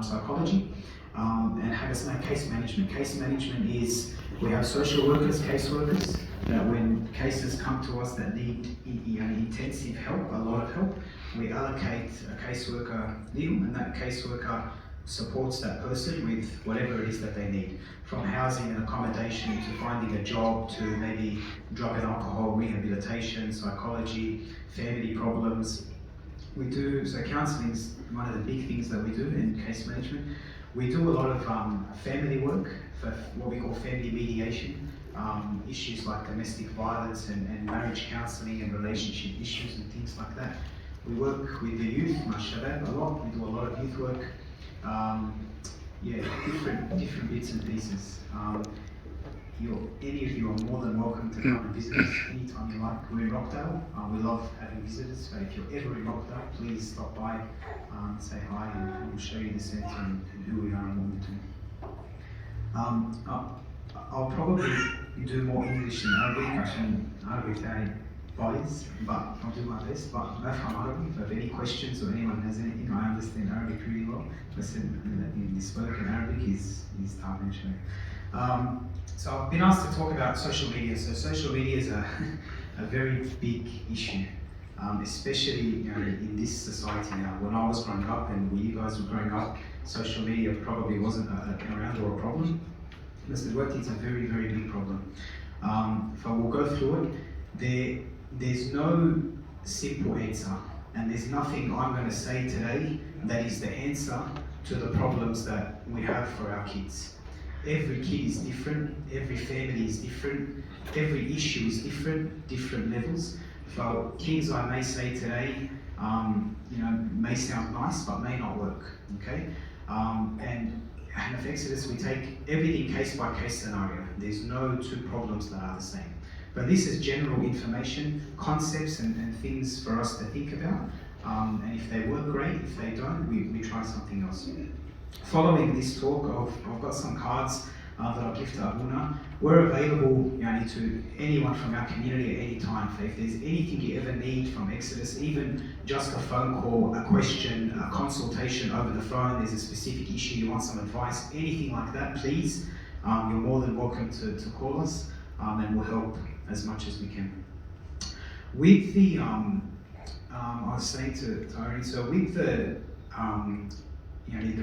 psychology, and have us make case management. Case management is, we have social workers, caseworkers, that when cases come to us that need intensive help, a lot of help, we allocate a caseworker deal, and that caseworker supports that person with whatever it is that they need, from housing and accommodation to finding a job to maybe drug and alcohol rehabilitation, psychology, family problems. We do, so counselling is one of the big things that we do in case management. We do a lot of family work for what we call family mediation, issues like domestic violence and marriage counselling and relationship issues and things like that. We work with the youth, mashallah, a lot. We do a lot of youth work. Different bits and pieces. Any of you are more than welcome to come and visit us anytime you like. We're in Rockdale. We love having visitors. So if you're ever in Rockdale, please stop by, say hi, and we'll show you the centre and who we are and what we do. I'll probably do more English than Arabic. عشان Arabic تاعي بايظ, but I'll do my best. But بفهم عربي, so if any questions or anyone has anything, I understand Arabic really well. Listen, the spoken Arabic is tough and show. So I've been asked to talk about social media. So social media is a very big issue, especially in this society now. When I was growing up and when you guys were growing up, social media probably wasn't around or a problem. Mr. Wati, it's a very, very big problem. If I will go through it, there's no simple answer, and there's nothing I'm going to say today that is the answer to the problems that we have for our kids. Every kid is different, every family is different, every issue is different levels. For things I may say today, may sound nice, but may not work, okay? And of Exodus, we take everything case by case scenario. There's no two problems that are the same. But this is general information, concepts and things for us to think about. And if they work, great. If they don't, we try something else. Following this talk, I've got some cards that I'll give to Abuna. We're available to anyone from our community at any time. So if there's anything you ever need from Exodus, even just a phone call, a question, a consultation over the phone, there's a specific issue, you want some advice, anything like that, please, you're more than welcome to call us, and we'll help as much as we can. With the, I was saying to Irene, so with the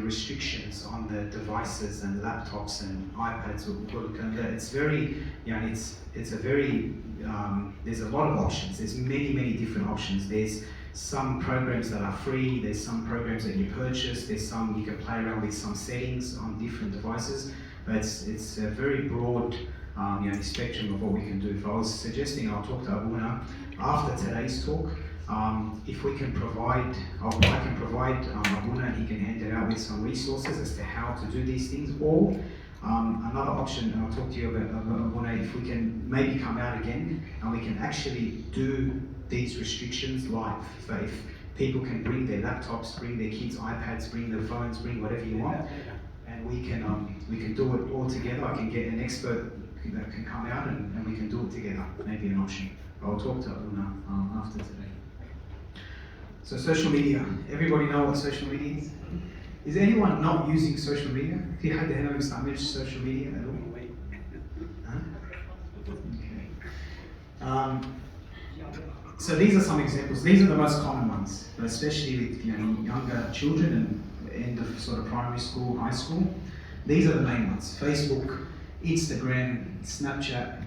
restrictions on the devices and laptops and iPads, it's very, it's a very, there's a lot of options. There's many different options. There's some programs that are free, there's some programs that you purchase, there's some you can play around with some settings on different devices, but it's a very broad spectrum of what we can do. If I was suggesting, I'll talk to Abuna after today's talk. If we can provide, I can provide Abuna and he can hand it out with some resources as to how to do these things, or another option, and I'll talk to you about Abuna, if we can maybe come out again and we can actually do these restrictions live. So if people can bring their laptops, bring their kids' iPads, bring their phones, bring whatever you want, and we can do it all together. I can get an expert that can come out and we can do it together, maybe an option. I'll talk to Abuna after today. So social media, everybody know what social media is? Is anyone not using social media? في حد هنا ما بيستعملش social media at all? Okay. So these are some examples. These are the most common ones, but especially with younger children and end of sort of primary school, high school. These are the main ones: Facebook, Instagram, Snapchat,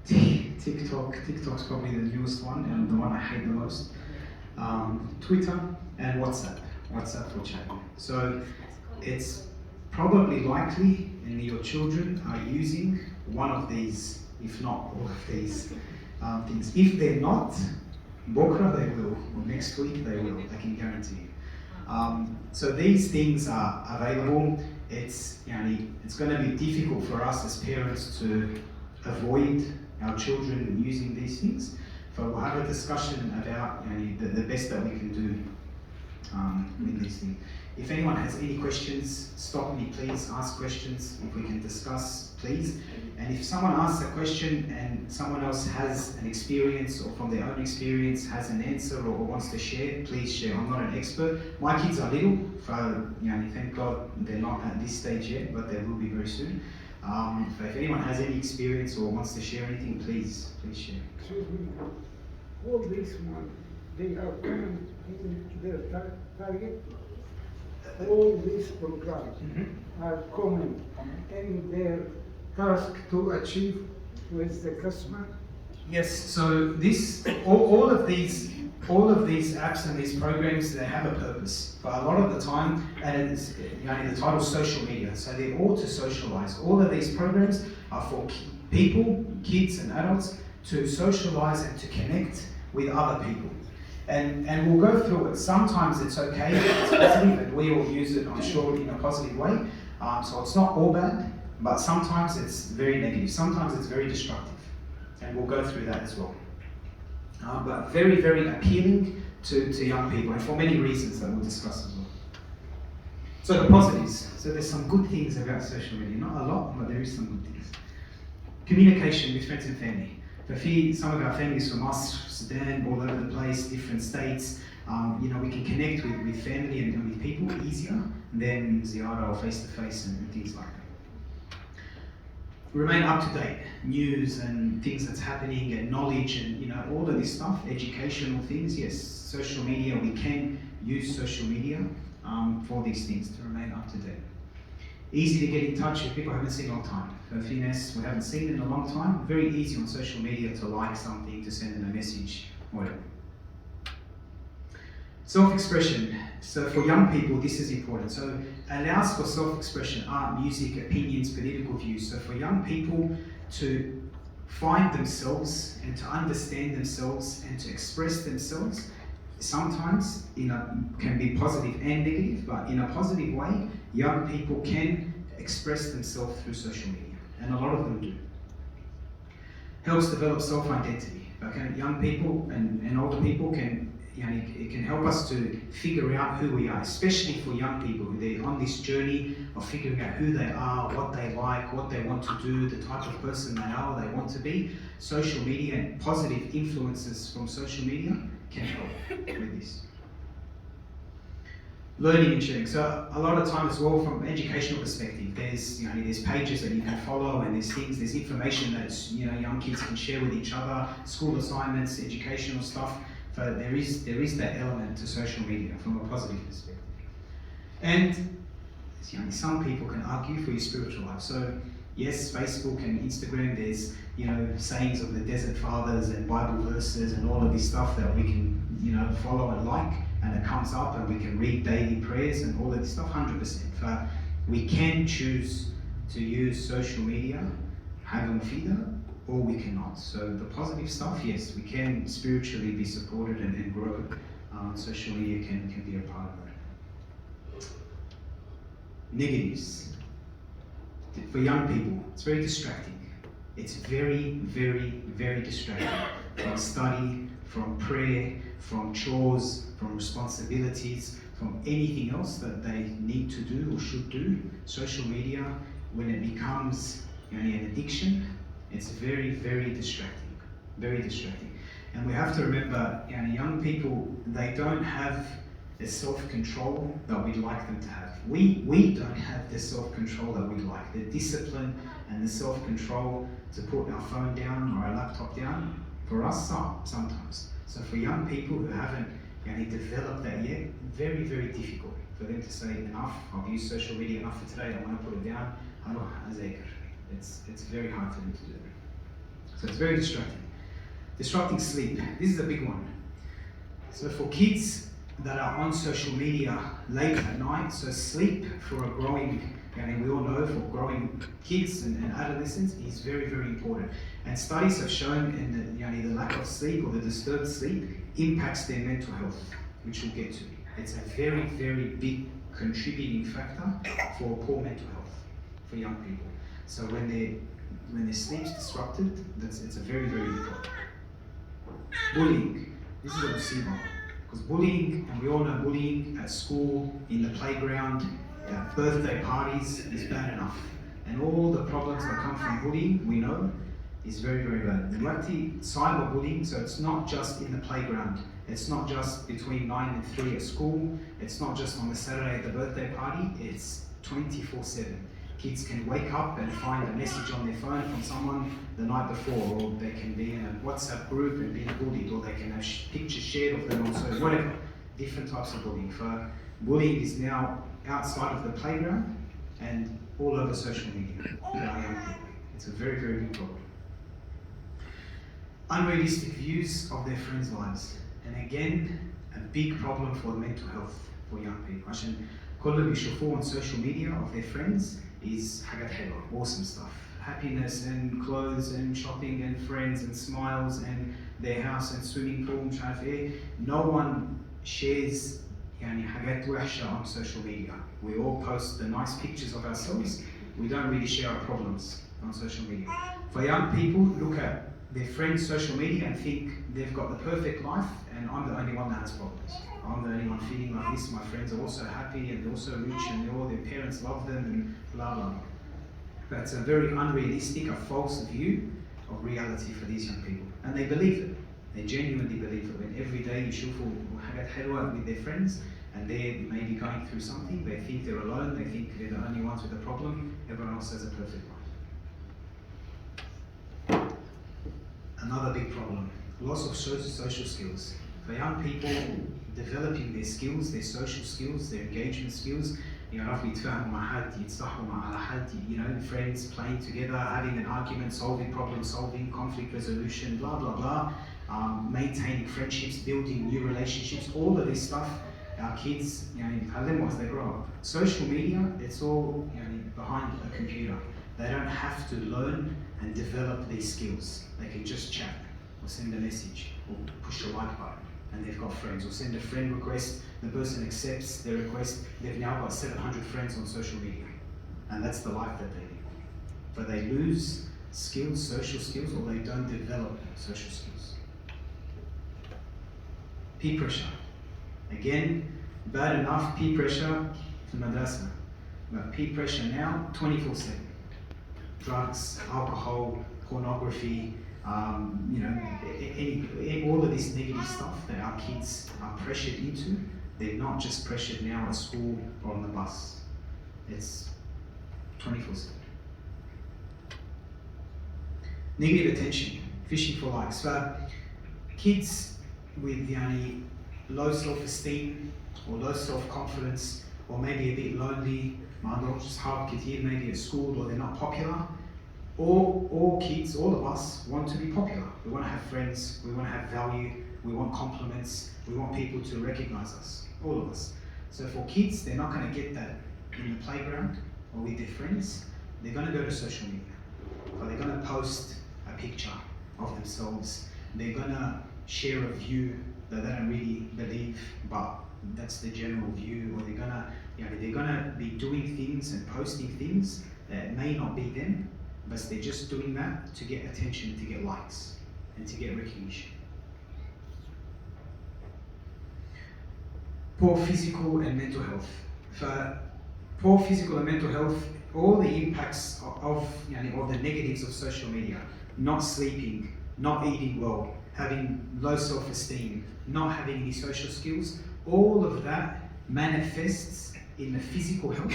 TikTok. TikTok's probably the newest one and the one I hate the most. Twitter and WhatsApp for chatting. So it's probably likely and your children are using one of these, if not all of these things. If they're not, Bokra they will, or next week they will, I can guarantee you. So these things are available. It's going to be difficult for us as parents to avoid our children using these things. So we'll have a discussion about the best that we can do with these things. If anyone has any questions, stop me please, ask questions. If we can discuss, please. And if someone asks a question and someone else has an experience or from their own experience has an answer or wants to share, please share. I'm not an expert. My kids are little, so thank God they're not at this stage yet, but they will be very soon. But if anyone has any experience or wants to share anything, please share. Excuse me, all these ones, they are common in their target. All these programs are common in their task to achieve with the customer. Yes, so all of these apps and these programs, they have a purpose. But a lot of the time, and it's, the title is social media, so they're all to socialize. All of these programs are for people, kids and adults, to socialize and to connect with other people. And we'll go through it. Sometimes it's okay, it's positive, and we all use it, I'm sure, in a positive way. So it's not all bad, but sometimes it's very negative. Sometimes it's very destructive. And we'll go through that as well. But very, very appealing to young people, and for many reasons that we'll discuss as well. So the positives. So there's some good things about social media. Not a lot, but there is some good things. Communication with friends and family. Some of our families from us, Sudan, all over the place, different states, we can connect with family and with people easier than ziyara or face-to-face and things like that. Remain up to date, news and things that's happening and knowledge and all of this stuff, educational things. Yes, social media, we can use social media for these things to remain up to date. Easy to get in touch with people I haven't seen in a long time. For FINES, we haven't seen in a long time. Very easy on social media to like something, to send them a message, whatever. Self-expression. So for young people, this is important. So allows for self-expression, art, music, opinions, political views. So for young people to find themselves and to understand themselves and to express themselves, sometimes can be positive and negative, but in a positive way, young people can express themselves through social media, and a lot of them do. Helps develop self-identity. Okay, young people and older people it can help us to figure out who we are, especially for young people who they're on this journey of figuring out who they are, what they like, what they want to do, the type of person they are, they want to be. Social media and positive influences from social media can help with this. Learning and sharing. So a lot of time as well, from an educational perspective, there's pages that you can follow, and there's information that young kids can share with each other, school assignments, educational stuff. So there is that element to social media from a positive perspective. And some people can argue for your spiritual life. So yes, Facebook and Instagram, there's sayings of the desert fathers and Bible verses and all of this stuff that we can follow and like, and it comes up and we can read daily prayers and all of this stuff, 100%. But we can choose to use social media, have them feeder, or we cannot. So the positive stuff, yes, we can spiritually be supported and grow. Social media can be a part of that. Negatives. For young people, it's very distracting. It's very, very, very distracting. From study, from prayer, from chores, from responsibilities, from anything else that they need to do or should do. Social media, when it becomes an addiction, it's very, very distracting. Very distracting. And we have to remember, young people, they don't have the self-control that we'd like them to have. We don't have the self-control that we'd like. The discipline and the self-control to put our phone down or our laptop down, for us, sometimes. So for young people who haven't developed that yet, very, very difficult for them to say, enough, I've used social media enough for today, I want to put it down. It's very hard for them to do that. So it's very distracting. Disrupting sleep. This is a big one. So for kids that are on social media late at night, so sleep for a growing, we all know for growing kids and adolescents is very, very important. And studies have shown the lack of sleep or the disturbed sleep impacts their mental health, which we'll get to. It's a very, very big contributing factor for poor mental health for young people. So when their sleep's disrupted, it's a very, very big problem. Bullying. This is a musibah, Because bullying, and we all know bullying at school, in the playground, birthday parties is bad enough. And all the problems that come from bullying, we know, is very, very bad. And actually, cyberbullying, so it's not just in the playground. It's not just between 9 and 3 at school. It's not just on the Saturday at the birthday party. It's 24/7. Kids can wake up and find a message on their phone from someone the night before, or they can be in a WhatsApp group and being bullied, or they can have pictures shared of them on social, whatever. Different types of bullying. So bullying is now outside of the playground and all over social media for our young people. It's a very, very big problem. Unrealistic views of their friends' lives. And again, a big problem for mental health for young people. عشان كل اللي بيشوفوه on social media of their friends is حاجات حلوة, awesome stuff. Happiness and clothes and shopping and friends and smiles and their house and swimming pool مش عارف ايه. No one shares يعني حاجات وحشة on social media. We all post the nice pictures of ourselves. We don't really share our problems on social media. For young people, look at their friends' social media and think they've got the perfect life and I'm the only one that has problems. I'm the only one feeling like this. My friends are also happy and they're also rich and all their parents love them and blah blah blah. That's a very unrealistic, a false view of reality for these young people. And they believe it. They genuinely believe it. When every day you يشوفوا حاجات حلوة with their friends and they're maybe going through something, they think they're alone, they think they're the only ones with a problem, everyone else has a perfect life. Another big problem, loss of social skills. For young people, developing their skills, their social skills, their engagement skills, يعرفوا يتفاهموا مع حد, يتصاحبوا مع حد, friends, playing together, having an argument, solving problem solving, conflict resolution, blah blah blah, maintaining friendships, building new relationships, all of this stuff, our kids, يتعلموا as they grow up. Social media, it's all behind a computer. They don't have to learn and develop these skills. They can just chat or send a message or push a like button and they've got friends, or send a friend request, the person accepts their request, they've now got 700 friends on social media. And that's the life that they live. But they lose skills, social skills, or they don't develop social skills. Peer pressure. Again, bad enough peer pressure for madrasa. But peer pressure now, 24/7. Drugs, alcohol, pornography, all of this negative stuff that our kids are pressured into. They're not just pressured now at school or on the bus. It's 24/7. Negative attention, fishing for likes. For kids with low self-esteem or low self-confidence, or maybe a bit lonely, maybe at school, or they're not popular. All kids, all of us want to be popular. We want to have friends, we want to have value, we want compliments, we want people to recognize us, all of us. So for kids, they're not going to get that in the playground or with their friends. They're going to go to social media. Or they're going to post a picture of themselves. They're going to share a view that they don't really believe, but that's the general view. Or they're going to be doing things and posting things that may not be them, but they're just doing that to get attention, to get likes, and to get recognition. Poor physical and mental health. For poor physical and mental health, all the impacts of the negatives of social media, not sleeping, not eating well, having low self-esteem, not having any social skills, all of that manifests in the physical health,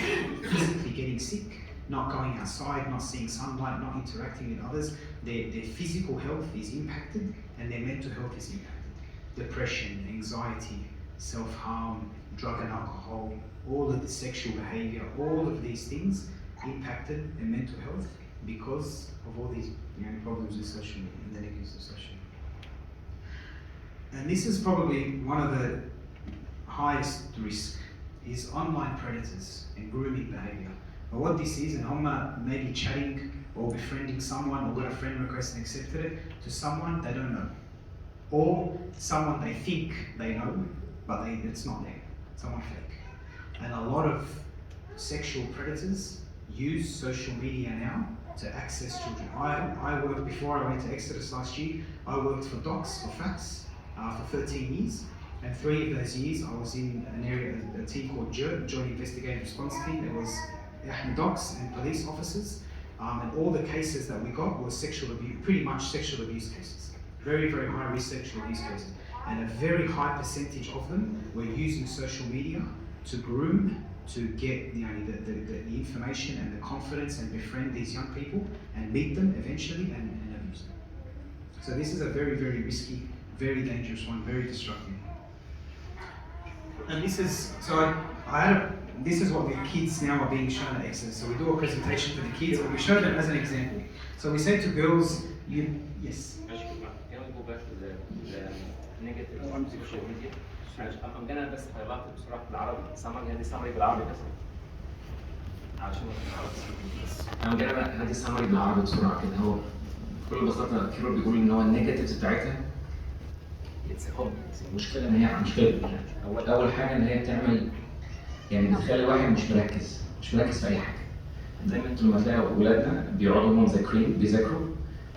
physically getting sick, not going outside, not seeing sunlight, not interacting with others. Their physical health is impacted and their mental health is impacted. Depression, anxiety, self-harm, drug and alcohol, all of the sexual behavior, all of these things impacted their mental health because of all these problems with social media and the negatives of social media. And this is probably one of the highest risk, is online predators and grooming behavior. But what this is, and I'm maybe chatting or befriending someone, or got a friend request and accepted it, to someone they don't know. Or someone they think they know, but it's not them, someone fake. And a lot of sexual predators use social media now to access children. I worked, before I went to Exodus last year, I worked for Docs, for Facts, for 13 years. And 3 of those years, I was in an area, a team called JIR, Joint Investigative Response Team. It was docs and police officers, and all the cases that we got were sexual abuse, pretty much sexual abuse cases. Very, very high risk sexual abuse cases. And a very high percentage of them were using social media to groom, to get the information and the confidence and befriend these young people and meet them eventually and abuse them. So this is a very, very risky, very dangerous one, very destructive. And this is, so this is what the kids now are being shown at Exodus. So we do a presentation for the kids, and we show them as an example. So we say to girls, yes. Can we go back to the negative social media? I'm gonna بس highlight بسرعة بالعربي. هدي summary بالعربي بس. عشان I'm gonna هدي summary بالعربي بسرعة كده. هو بكل بساطة كيرو بيقول إن هو النيجاتيفز بتاعتها المشكلة إن هي مشكلة. أول حاجة إن هي بتعمل يعني بتخلي الواحد مش مركز في أي حاجة. زي ما انتم لما تلاقوا ولادنا بيقعدوا هم مذاكرين بيذاكروا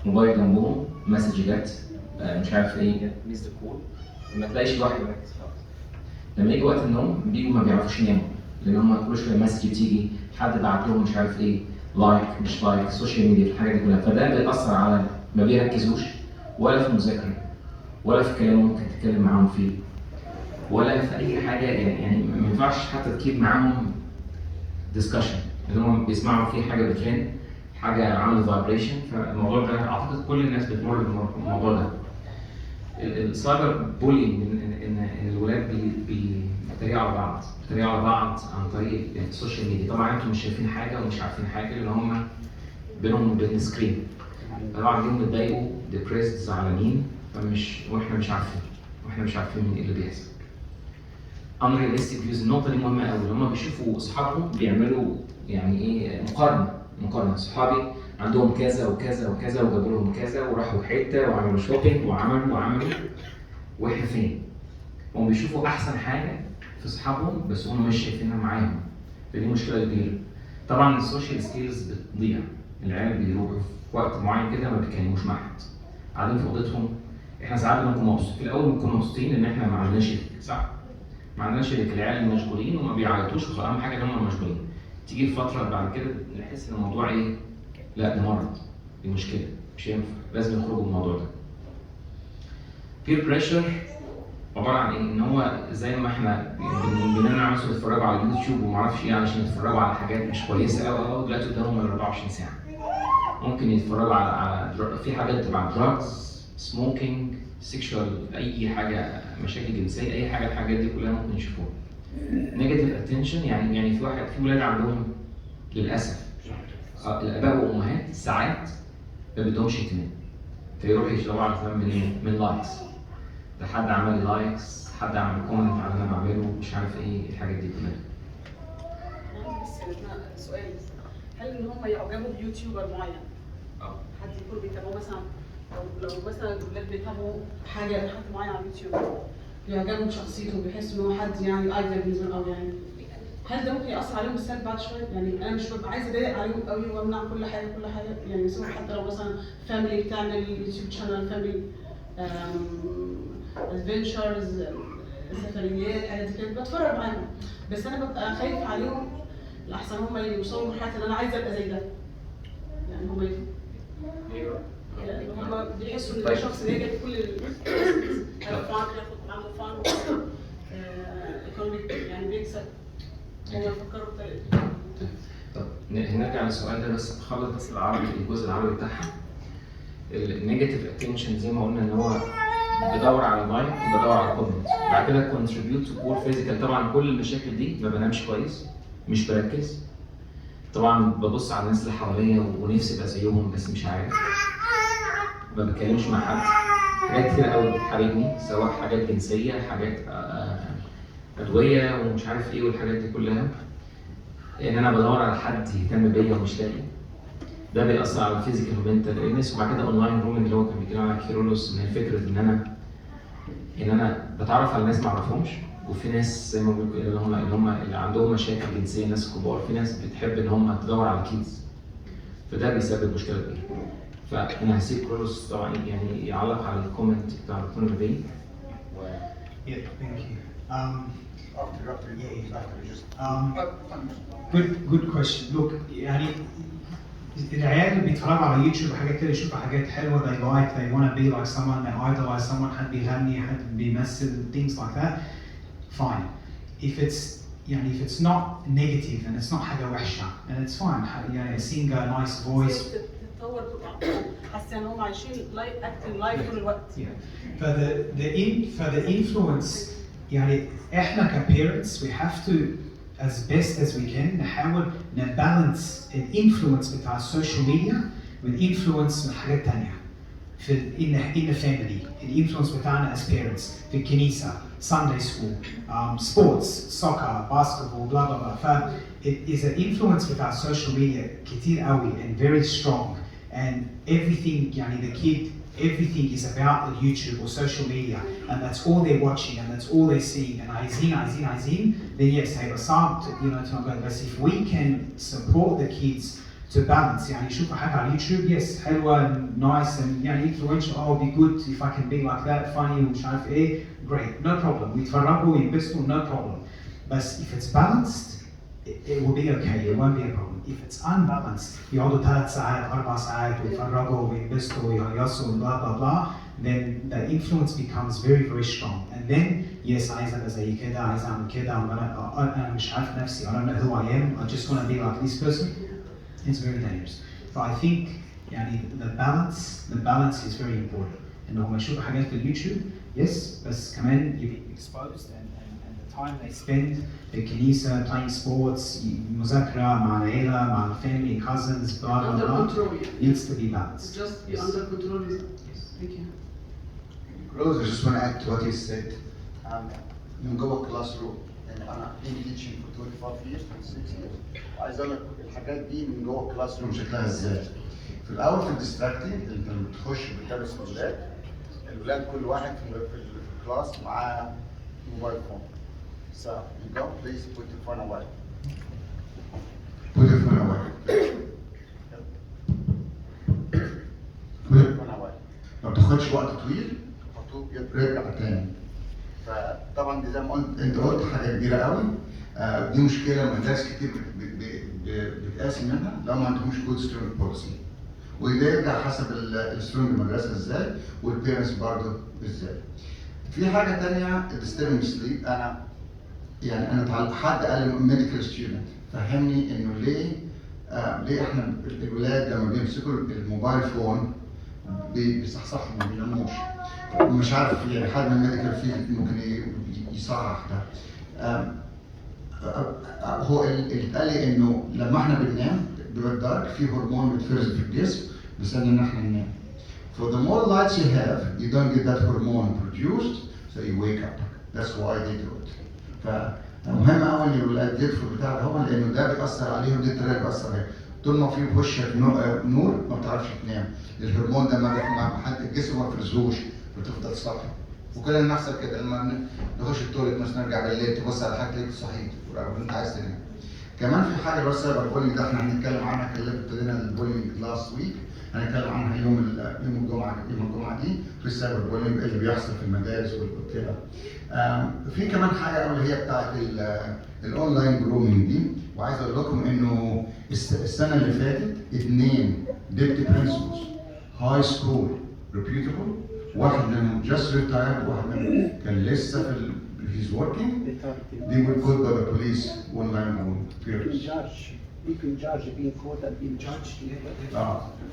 موبايل جنبهم مسج جت مش عارف ايه ميس كول ما تلاقيش الواحد مركز خالص. لما يجي وقت النوم بيجوا ما بيعرفوش يناموا لان هم كل شويه مسج بتيجي حد بعت لهم مش عارف ايه لايك مش لايك سوشيال ميديا الحاجات دي كلها فده بيأثر على ما بيركزوش ولا في المذاكره ولا في كلام ممكن تتكلم معاهم فيه ولا في اي حاجه يعني ما ينفعش حتى تجيب معاهم ديسكشن ان هم بيسمعوا فيه حاجه بترن حاجه عامله فايبريشن فالموضوع ده اعتقد كل الناس بتمر بالموضوع ده. السايبر بولينج ان الولاد بيتريقوا على بعض عن طريق السوشيال ميديا. طبعا انتم مش شايفين حاجه ومش عارفين حاجه لان هم بينهم وبين السكرين. طبعا دي متضايقوا ديبريسد زعلانين واحنا مش عارفين ايه اللي بيحصل. unrealistic views النقطه دي مهمه قوي. هم بيشوفوا اصحابهم بيعملوا يعني ايه مقارنه صحابي عندهم كذا وكذا وكذا وجابوا لهم كذا وراحوا حته وعملوا شوبينج وعملوا واحنا فين؟ هم بيشوفوا احسن حاجه في اصحابهم بس هم مش شايفينها معاهم. فدي مشكله كبيره. طبعا السوشيال سكيلز بتضيع. العيال بيروحوا في وقت معين كده ما بيتكلموش مع حد. قاعدين في اوضتهم. احنا ساعات بنكون مبسوطين في الاول بنكون مبسوطين ان احنا ما عندناش صح؟ ما عندناش العيال مشغولين وما بيعيطوش واهم حاجه ان هم مشغولين. تيجي في فتره بعد كده نحس ان الموضوع ايه؟ لا ده مرض، دي مشكله، مش هينفع، لازم نخرج من الموضوع ده. بير بريشر عباره عن ايه؟ ان هو زي ما احنا بنمنع الناس يتفرجوا على اليوتيوب وما اعرفش ايه علشان يتفرجوا على حاجات مش كويسه قوي دلوقتي قدامهم 24 ساعه. ممكن يتفرجوا على في حاجات تبع دراجز، سموكينج، سيكشوال، اي حاجه، مشاكل جنسيه، اي حاجه الحاجات دي كلها ممكن يشوفوها. نيجاتيف اتنشن يعني في ولاد عندهم للاسف الاباء والامهات ساعات ما بدهمش اهتمام فيروح يشتغلوا على اهتمام من لايكس. ده حد عمل لايكس، حد عمل كومنت على اللي انا بعمله، مش عارف ايه الحاجات دي كلها. بس سؤال، هل ان هم يعجبوا بيوتيوبر معين؟ حد يكون بيتابعوه مثلا لو مثلا الولاد بيتابعوا حاجه حد معين على اليوتيوب بيعجبوا بشخصيته بيحسوا ان هو حد يعني ايدل بالنسبه لهم او يعني هل ده ممكن يأثر عليهم بالسلب بعد شويه؟ يعني انا مش ببقى عايزه اضايق عليهم قوي وامنع كل حاجه يعني مثلا حتى لو مثلا فاميلي بتعمل يوتيوب شانل فاميلي ادفنتشرز سفريات حاجات زي كده بتفرج معاهم بس انا ببقى خايف عليهم لأحسن هم يوصلوا لمرحله ان انا عايزه ابقى زي ده. يعني هم هم بيحسوا ان الشخص اللي جاي كل ياخد عنده فان ايكونوميك يعني بيكسب هو يفكروا بطريقه. طب نرجع للسؤال ده بس خلص بس العربي الجزء العربي بتاعها. النيجاتيف اتنشن زي ما قلنا ان هو بدور على لايك وبدور على كومنت بعد كده كونتريبيوت تو بور فيزيكال. طبعا كل المشاكل دي ما بنامش كويس مش بركز. طبعا ببص على الناس اللي حواليا ونفسي ابقى زيهم بس مش عارف. ما بتكلمش مع حد. حاجات كتير قوي بتحاربني سواء حاجات جنسيه حاجات ادويه ومش عارف ايه والحاجات دي كلها. ان انا بدور على حد يهتم بيا ومش لاقي. ده بيأثر على الفيزيكال ومنتال النس. وبعد كده اونلاين رومنج اللي هو كان بيتكلم على كيرولوس ان هي فكره ان انا بتعرف على ناس ما اعرفهمش وفي ناس زي ما بيقولوا اللي عندهم مشاكل جنسيه ناس كبار. في ناس بتحب ان هم تدور على كيدز فده بيسبب مشكله كبيره. فانا هسيب كيرولوس طبعا يعني يعلق على الكومنت بتاع دكتور نبيل Yeah, thank you. just Good question. Look, يعني العيال اللي بيتفرجوا على يوتيوب وحاجات كده يشوفوا حاجات حلوه they like, they want to be like someone, they idolize someone, حد بيغني حد بيمثل, things like that, fine. If it's not negative and it's not حاجه وحشه and it's fine, يعني a singer, nice voice. تتطور تبقى حاسه ان هم عايشين acting life طول الوقت. Yeah. For the influence, يعني احنا كparents we have to as best as we can نحاول نبالانس الانفلونس بتاع السوشيال ميديا والانفلونس من حاجات تانية في in the family. الانفلونس بتاعنا as parents في الكنيسة, Sunday school, sports, soccer, basketball, blah blah blah. ف it is an influence بتاع السوشيال ميديا كتير قوي and very strong, and everything يعني the kid, everything is about the YouTube or social media, and that's all they're watching and that's all they're seeing, and عايزين, then yes, هيبقى صعب but if we can support the kids to balance, يعني يشوفوا حاجة على اليوتيوب yes حلوة nice and يعني influential, oh be good if I can be like that, funny ومش عارف ايه, great, no problem, ويتفرجوا وينبسطوا, no problem. But if it's balanced, it will be okay, it won't be a problem. If it's unbalanced, يقعدوا 3 ساعات 4 ساعات ويتفرجوا وينبسطوا ويهيصوا blah blah blah, then the influence becomes very very strong. And then yes, عايز ابقى زي كده, عايز اعمل كده, انا مش عارف نفسي, I don't know who I am, I just want to be like this person. It's very dangerous. So I think يعني the balance is very important. انه هم يشوفوا حاجات في اليوتيوب yes, بس كمان you be exposed and the time they spend في الكنيسة playing sports, مذاكرة مع العيلة, مع family, cousins, blah blah Under blah, control. needs to be balanced. Just be Yes. under control. Yes. Thank you. Rose, I just want to add to what you said. من جوه الكلاس روم، يعني انا been teaching for 25 years 26 years. وعايز اقول لك الحاجات دي من جوه الكلاس روم شكلها ازاي. في الاول في الديستراكتنج انت لما بتخش بتدرس الولاد كل واحد في الكلاس معاه موبايل فون. So you go, please put your phone away. Put your phone away. Put your phone away. ما بتاخدش وقت طويل حطوه يرجع تاني. فطبعا دي زي ما قلت انت قلت حاجه كبيره قوي. دي مشكله مدارس كتير بتقاسي منها لو ما عندهمش جود سترونج بوليسي. وده يرجع حسب السترونج المدرسه ازاي والبيرنتس برضه ازاي. في حاجه ثانيه الديستربنج سليب. انا حد قال لي ميديكال ستودنت فهمني انه ليه احنا الولاد لما بيمسكوا الموبايل فون بيصحصحوا ما بيناموش. مش عارف يعني حد من الميديكال فيلد ممكن يصحح ده. هو اللي اتقال لي انه لما احنا بننام بيبقى دارك في هرمون بيتفرز في الجسم بيساعدنا ان احنا ننام. For the more lights you have, you don't get that hormone produced, so you wake up. That's why they do it. فمهم قوي ان الولاد يدخلوا بتاع ده لانه ده بيأثر عليهم، دي الطريقه اللي بيأثر عليهم. طول ما في وشك نور ما بتعرفش تنام. الهرمون ده ما حد الجسم ما بيفرزهوش بتفضل صاحي. وكلنا بنحصل كده لما نخش التواليت مثلا نرجع بالليل تبص على حاجه تلاقيك صحيت وانت عايز تنام. كمان في حاجه بس سايبر بولينج ده احنا هنتكلم عنها، ابتدينا البولينج لاست ويك، هنتكلم عنها يوم الجمعه دي في السايبر بولينج اللي بيحصل في المدارس وكده. في كمان حاجه اللي هي بتاعت الاونلاين جرومينج دي، وعايز اقول لكم انه السنه اللي فاتت 2 ديبتي برنسبلز هاي سكول ريبيوتابل، واحد منهم جاست ريتايرد وواحد منهم كان لسه في he's working. They were caught by the police one line on periods. You can judge being caught and being judged.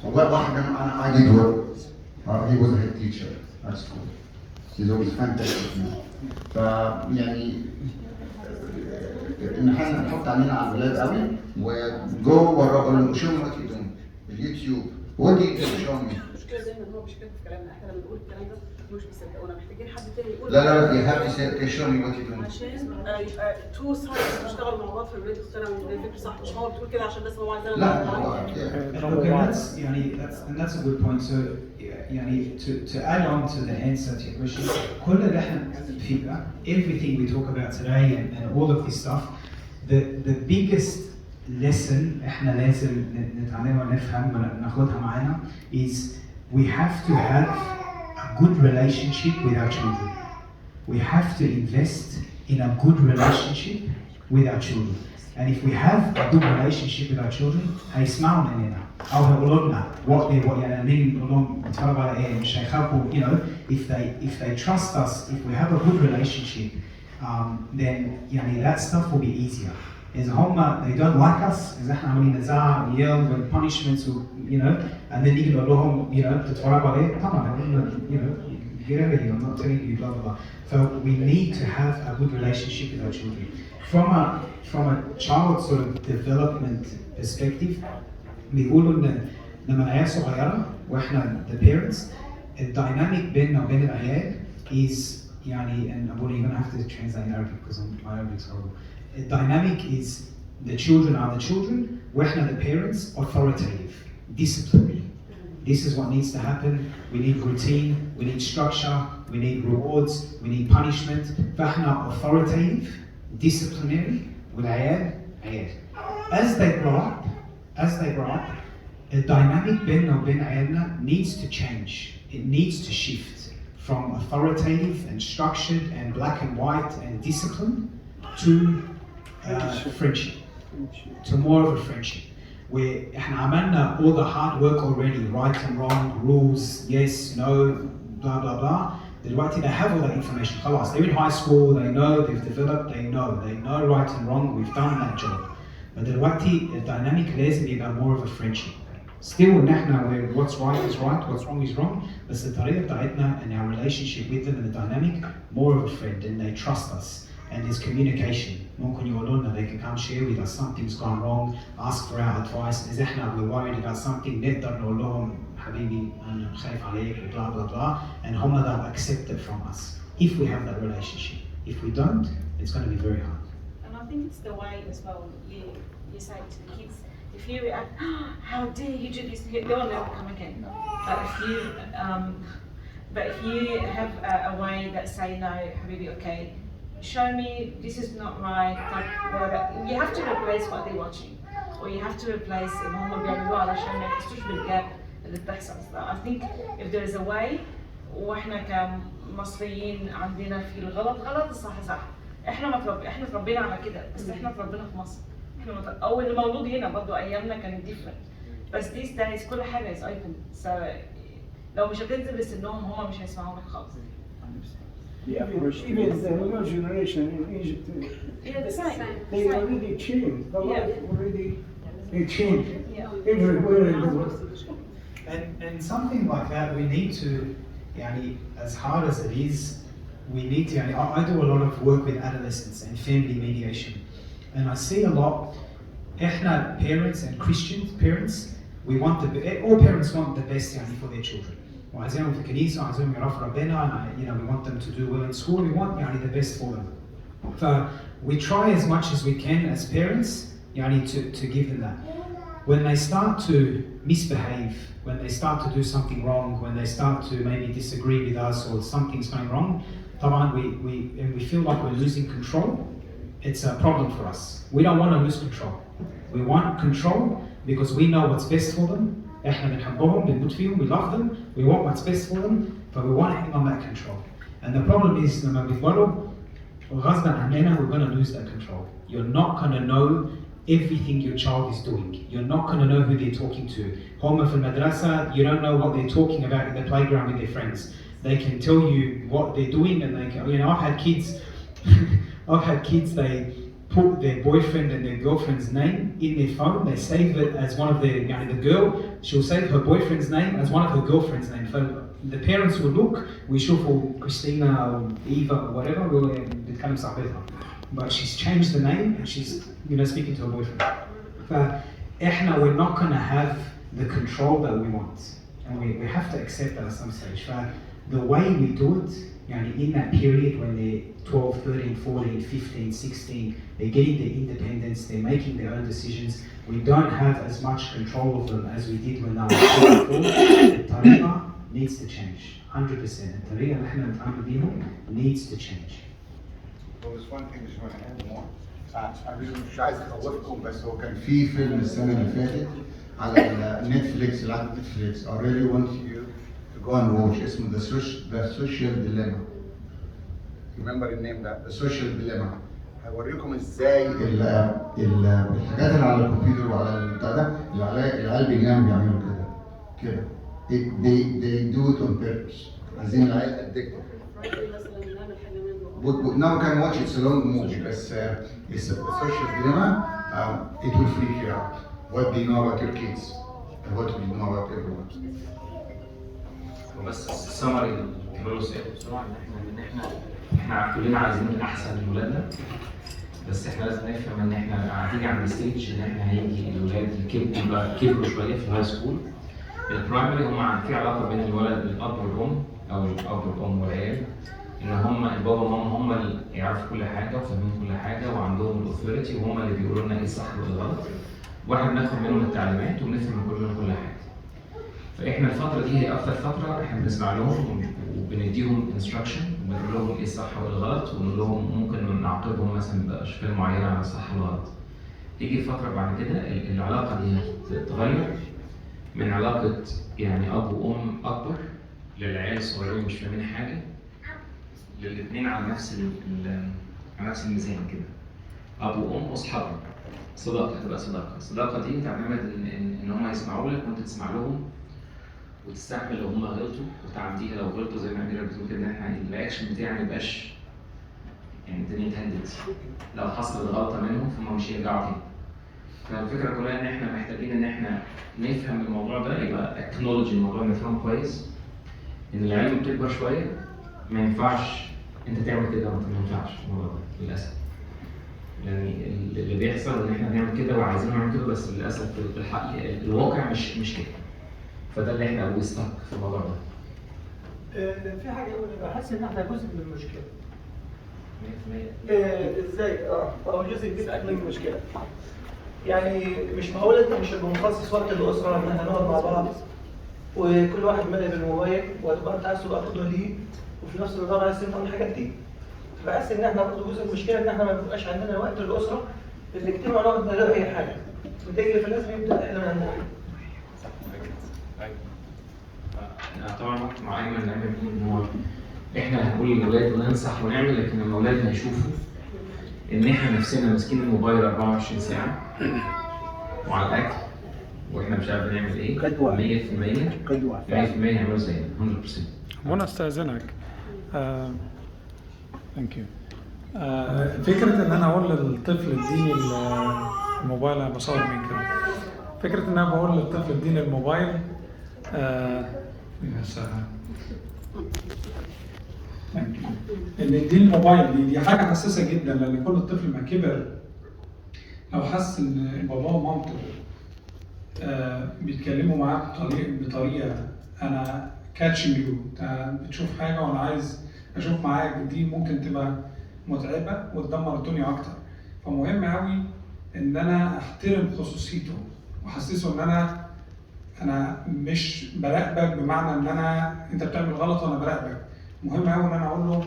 واحد منهم I did work with. He was a head teacher at school. He's always fantastic. يعني ان احنا نحط عينينا على الولاد قوي وجو ورا شو ما تقولون اليوتيوب ودي شو المشكله دايما هو مشكله في كلامنا، احنا لما بنقول الكلام ده مش بيصدقونا، محتاجين حد تاني يقول. لا you have to say show me what you doing. عشان يبقى تو سايدز بيشتغلوا مع بعض في البيت يقتنعوا ان الفكر صح، مش هو بتقول كده عشان بس هو عايز that's a good point. So يعني to add on to the answer to your question, كل اللي احنا بنتكلم فيه ده, everything we talk about today and all of this stuff, the biggest lesson احنا لازم نتعلمها ونفهم وناخدها معانا is we have to have a good relationship with our children. we have to invest in a good relationship with our children. And if we have a good relationship with our children, هيسمعوا مننا أو هيقولوا لنا يعني نقولهم نتفرج على إيه مش هيخافوا. You know, if they trust us, if we have a good relationship, then يعني that stuff will be easier. إذا هم they don't like us, إذا إحنا عمالين نزعق and yell and punishments, you know, and then نيجي نقول لهم you know تتفرج عليه طبعا you know get out of here, I'm not telling you blah blah blah. So we need to have a good relationship with our children. From a child sort of development perspective, بيقولوا إن لما العيال صغيرة وإحنا the parents, الديناميك بيننا وبين العيال is يعني and I'm going to have to translate in Arabic because my Arabic is horrible. The dynamic is the children are the children, وإحنا the parents, authoritative, disciplinary. This is what needs to happen. We need routine, we need structure, we need rewards, we need punishment. فإحنا authoritative, disciplinary, والعيال عيال. As they grow up, the dynamic بيننا وبين عيالنا needs to change. It needs to shift from authoritative and structured and black and white and discipline to friendship, to more of a friendship. Where احنا عملنا all the hard work already, right and wrong, rules, yes, no, blah blah blah. دلوقتي they have all that information. خلاص, they're in high school, they know, they've developed, they know right and wrong, we've done that job. But دلوقتي الديناميك لازم يبقى more of a friendship. Still ان احنا what's right is right, what's wrong is wrong, بس الطريقة بتاعتنا and our relationship with them and the dynamic more of a friend and they trust us. And there's communication. ممكن يقولوا لنا they can come share with us something's gone wrong, ask for our advice. إذا احنا we're worried about something نقدر نقول لهم حبيبي أنا خايف عليك blah blah blah, and هم they'll accept it from us if we have that relationship. If we don't, it's going to be very hard. And I think it's the way as well you say to the kids, if you react, oh, how dare you do this, they'll never come again. But if you have a way that say no, habibi, okay, show me this is not right, you have to replace what they're watching, or you have to replace إن هم بيعملوه علشان ما يحسوش بالجاب اللي بتحصل. I think if there is a way, واحنا كمصريين عندنا في الغلط غلط الصح صح. احنا اتربينا على كده، بس احنا اتربينا في مصر. او اللي مولود هنا برضه ايامنا كانت different. بس these days كل حاجة is open. So لو مش هتنزل لسنهم هم مش هيسمعوا لك خالص. Even the new generation in Egypt, they already changed. The life already they changed everywhere in the world. And something like that, we need to, as hard as it is, we need to. I do a lot of work with adolescents and family mediation, and I see a lot. إحنا parents and Christian parents, all parents want the best for their children. وعايزينهم في الكنيسة وعايزينهم يعرفوا ربنا and we want them to do well in school. We want the best for them. So we try as much as we can as parents to give them that. When they start to misbehave, when they start to do something wrong, when they start to maybe disagree with us or something's going wrong, طبعا we feel like we're losing control. It's a problem for us. We don't want to lose control. We want control because we know what's best for them. احنا بنحبهم بنموت فيهم, we love them, we want what's best for them, but we want to hang on that control. And the problem is لما بيكبروا غصبا عننا we're going to lose that control. You're not going to know everything your child is doing. You're not going to know who they're talking to. هم في المدرسة, you don't know what they're talking about in the playground with their friends. They can tell you what they're doing and they can, I've had kids, they put their boyfriend and their girlfriend's name in their phone. They save it as one of their, the girl, she'll save her boyfriend's name as one of her girlfriend's names. So the parents will look, we should for Christina or Eva or whatever, we'll become صاحبتها. But she's changed the name and she's, speaking to her boyfriend. فإحنا we're not going to have the control that we want. And we have to accept that at some stage. The way we do it, in that period when they're 12, 13, 14, 15, 16, they're getting their independence, they're making their own decisions. We don't have as much control of them as we did when they were 4. The tariqa needs to change, 100%. The tariqa اللي احنا بنتعامل بيهم needs to change. Well, there's one thing I want to add more. مش عايز اخوفكم بس هو كان في فيلم السنة اللي فاتت على نتفليكس, I really want you to go and watch. اسمه The Social Dilemma. ريمبر النيم ده السوشيال ديليما. هوريكم ازاي الحاجات اللي على الكمبيوتر وعلى البتاع ده العيال بيناموا بيعملوا كده. They do it on purpose. عايزين العيال addicted. Now we can watch it, it's a long movie, but it's a social dilemma. It will freak you out. What do you know about your kids? And what do you know about everyone? بس السمري كانوا سألوا بسرعة إن إحنا كلنا عايزين الأحسن لولادنا، بس إحنا لازم نفهم إن إحنا هتيجي عند ستيج إن إحنا هيجي الولاد كبروا شوية في الهاي سكول. البرايمري هم في علاقة بين الولد الأب والأم أو الأب والأم والعيال، إن هم البابا والماما هم اللي يعرفوا كل حاجة وفاهمين كل حاجة وعندهم الأوثوريتي وهم اللي بيقولوا لنا إيه الصح وإيه الغلط، وإحنا بناخد منهم التعليمات وبنفهم كلنا كل حاجة. فاحنا الفتره دي هي اكتر فتره احنا بنسمع لهم وبنديهم انستراكشن وبنقول لهم ايه الصح وايه الغلط، ونقول لهم ممكن نعاقبهم مثلا باشكال معينه على الصح والغلط. تيجي فتره بعد كده العلاقه دي هتتغير من علاقه يعني اب وام اكبر للعيال الصغيرين مش فاهمين حاجه، للاثنين على نفس الميزان كده، اب وام واصحابهم. صداقه هتبقى صداقه، الصداقه دي تعتمد ان هم يسمعوا لك وانت تسمع لهم، وتستحمل لو هم غلطوا وتعديها لو غلطوا زي ما اميره بتقول كده، احنا الرياكشن بتاعي ما يبقاش يعني الدنيا اتهدت، لو حصلت غلطه منهم فهم مش هيرجعوا تاني. فالفكره كلها ان احنا محتاجين ان احنا نفهم الموضوع ده، يبقى اكنولوجي الموضوع نفهمه كويس، ان العيال بتكبر شويه ما ينفعش انت تعمل كده وانت ما ينفعش الموضوع ده للاسف. يعني اللي بيحصل ان احنا بنعمل كده وعايزين نعمل كده، بس للاسف الواقع مش كده. فده اللي احنا بنستك في الموضوع ده. في حاجه بحس ان احنا جزء من المشكله. 100%. ازاي؟ او جزء كبير من المشكله. يعني مش معقول انت مش مخصص وقت للاسره ان احنا نقعد مع بعض وكل واحد مالي بالموبايل وتبقى انت عايز تبقى قدوه ليه وفي نفس الوقت عايز تفهم الحاجات دي. بحس ان احنا برضه جزء من المشكله ان احنا ما بيبقاش عندنا وقت للاسره اللي اجتماع نقعد من غير اي حاجه. وتيجي في الناس بيبدا احنا من عندنا. طبعا وقت مع ايمن نعمل ان هو احنا هنقول للولاد وننصح ونعمل، لكن لما اولادنا يشوفوا ان احنا نفسنا ماسكين الموبايل 24 ساعه وعلى الاكل واحنا مش عارف بنعمل ايه 100% هيعملوا زينا 100%. وانا استاذنك ثانك يو. فكره ان انا اقول للطفل اديني الموبايل، انا بصور من كده، فكره ان انا بقول للطفل اديني الموبايل يا سلام ان اديني الموبايل دي حاجه حساسه جدا، لان كل طفل ما كبر لو حس ان باباه ومامته بيتكلموا معاه بطريقه انا كاتشنج يو، بتشوف حاجه وانا عايز اشوف معاك، دي ممكن تبقى متعبه وتدمر الدنيا اكتر. فمهم قوي ان انا احترم خصوصيته واحسسه ان انا مش براقبك بمعنى ان انت بتعمل غلط وانا براقبك. مهم قوي ان انا اقول له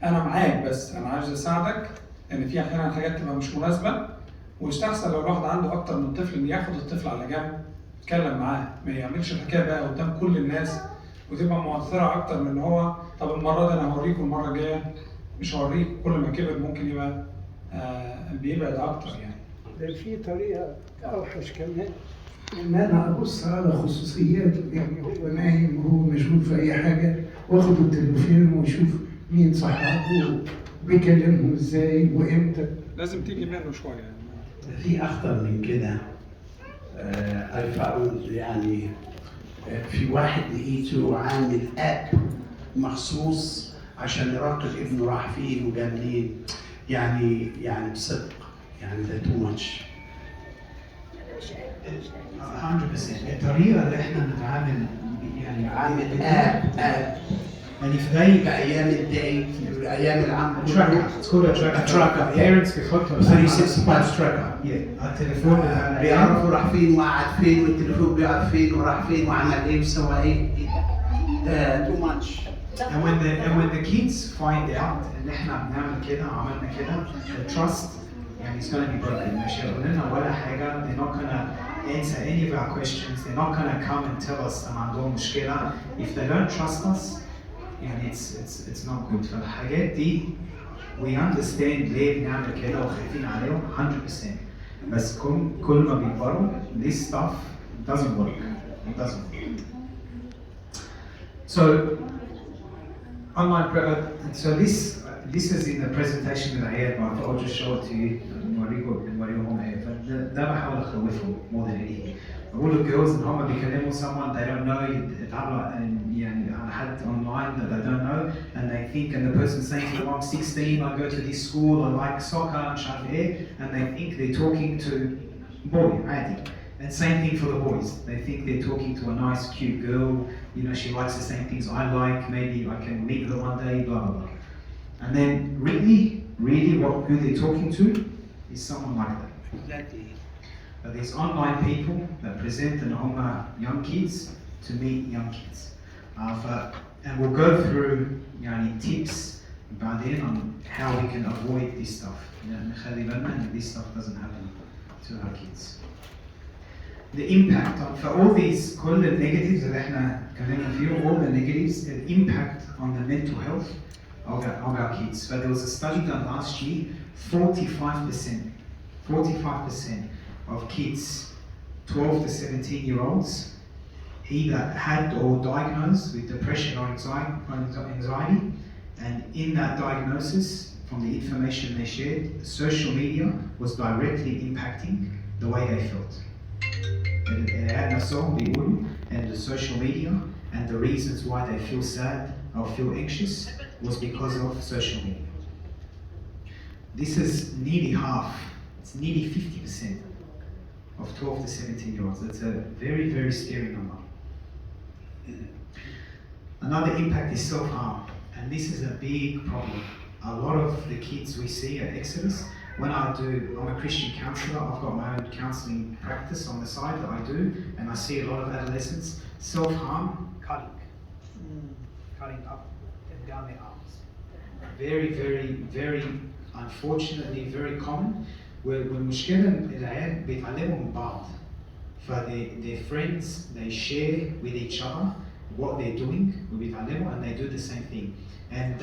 انا معاك بس انا عايز اساعدك، ان في احيانا حاجات تبقى مش مناسبه، ويستحسن لو الواحد عنده اكتر من طفل ان ياخد الطفل على جنب يتكلم معاه، ما يعملش الحكايه بقى قدام كل الناس وتبقى مؤثره اكتر من هو طب المره دي انا هوريك والمره الجايه مش هوريك. كل ما كبر ممكن يبقى بيبعد اكتر يعني. ده في طريقه اوحش كمان ان انا ابص على خصوصياته، يعني هو نايم وهو مشغول في اي حاجه واخد التليفون واشوف مين صحابه بيكلمهم ازاي وامتى. لازم تيجي منه شويه يعني. في اخطر من كده. I found يعني في واحد لقيته عامل اب مخصوص عشان يراقب ابنه راح فين وجا منين، يعني بصدق يعني ده تو ماتش. 100% الطريقه اللي احنا بنتعامل يعني عامل اب يعني في ذلك ايام الدايت ايام العام تراكر بيرنتس بيحطوا 365 تراكر على التليفون بيعرفوا راح فين وقعد فين والتليفون بيقعد فين وراح فين وعمل ايه وسوى ايه. ده too much. And when the kids find out ان احنا بنعمل كده وعملنا كده, the trust يعني it's gonna be broken. مش هيقولوا لنا ولا حاجة. They're not gonna answer any of our questions. They're not gonna come and tell us ان عندهم مشكلة. If they don't trust us, يعني it's not good. فالحاجات دي we understand ليه بنعمل كده وخايفين عليهم 100%. بس كل ما بيكبروا this stuff doesn't work. It doesn't work. So online so this is in the presentation that I had, but I thought I'll just show it to you. نوريهم ايه. فده بحاول اخوفهم more than anything. بقول للجيرلز ان هم بيكلموا someone they don't know يتعاملوا يعني على حد online that they don't know and they think and the person saying to them I'm 16 I go to this school I like soccer مش عارف ايه and they think they're talking to boy عادي. And same thing for the boys. They think they're talking to a nice, cute girl. You know, she likes the same things I like. Maybe I can meet her one day. Blah blah blah. And then, really, who they're talking to is someone like that. Exactly. But there's online people that present and homa young kids to meet young kids. And we'll go through tips بعدين on how we can avoid this stuff. نخلي بالنا and this stuff doesn't happen to our kids. The impact on for all these كل negatives اللي احنا اتكلمنا فيهم all the negatives the impact on the mental health of our kids. So there was a study done last year 45% of kids 12 to 17-year-olds either had or diagnosed with depression or anxiety, and in that diagnosis from the information they shared social media was directly impacting the way they felt. And the social media and the reasons why they feel sad or feel anxious was because of social media. This is nearly half, it's nearly 50% of 12 to 17-year-olds. That's a very, very scary number. Another impact is self-harm, and this is a big problem. A lot of the kids we see at Exodus, I'm a Christian counsellor, I've got my own counselling practice on the side that I do, and I see a lot of adolescents self-harm, cutting up and down their arms. Very, very, very unfortunately very common. والمشكلة العيال بيتعلموا من بعض. Their friends, they share with each other what they're doing, وبيتعلموا and they do the same thing. And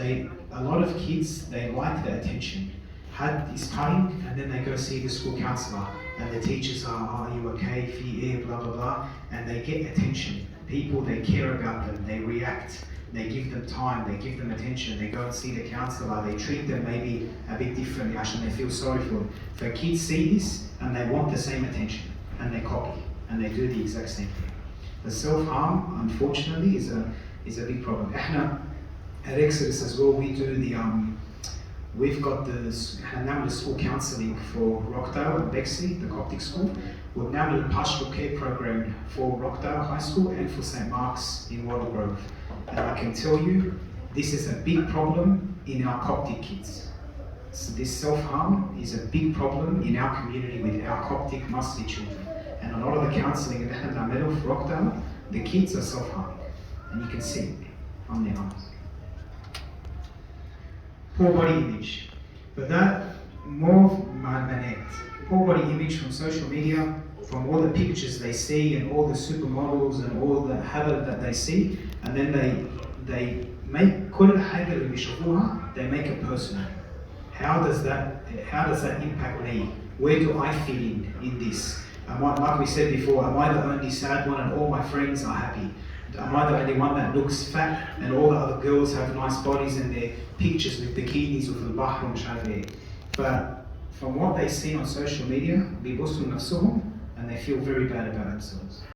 a lot of kids, they like the attention. Had is cutting and then they go see the school counsellor and the teachers are you okay, blah blah blah, and they get attention. People, they care about them, they react, they give them time, they give them attention, they go and see the counsellor, they treat them maybe a bit differently and they feel sorry for them. So kids see this and they want the same attention and they copy and they do the exact same thing. The self-harm, unfortunately, is a big problem. At Exodus as well, we do we've got the school counselling for Rockdale and Bexley, the Coptic school. We've now got a pastoral care program for Rockdale High School and for St. Mark's in Wattle Grove. And I can tell you, this is a big problem in our Coptic kids. So this self-harm is a big problem in our community with our Coptic Muslim children. And a lot of the counselling in the for Rockdale, the kids are self-harming. And you can see it on their arms. Poor body image. But that more managed. Poor body image from social media, from all the pictures they see and all the supermodels and all the habit that they see, and then they make كل حاجة اللي بيشوفوها, they make it personal. How does that impact me? Where do I fit in this? Like we said before, am I the only sad one and all my friends are happy? Am I the only one that looks fat and all the other girls have nice bodies and their pictures with bikinis with البحر ومش عارف ايه. But from what they see on social media, بيبصوا لنفسهم and they feel very bad about themselves.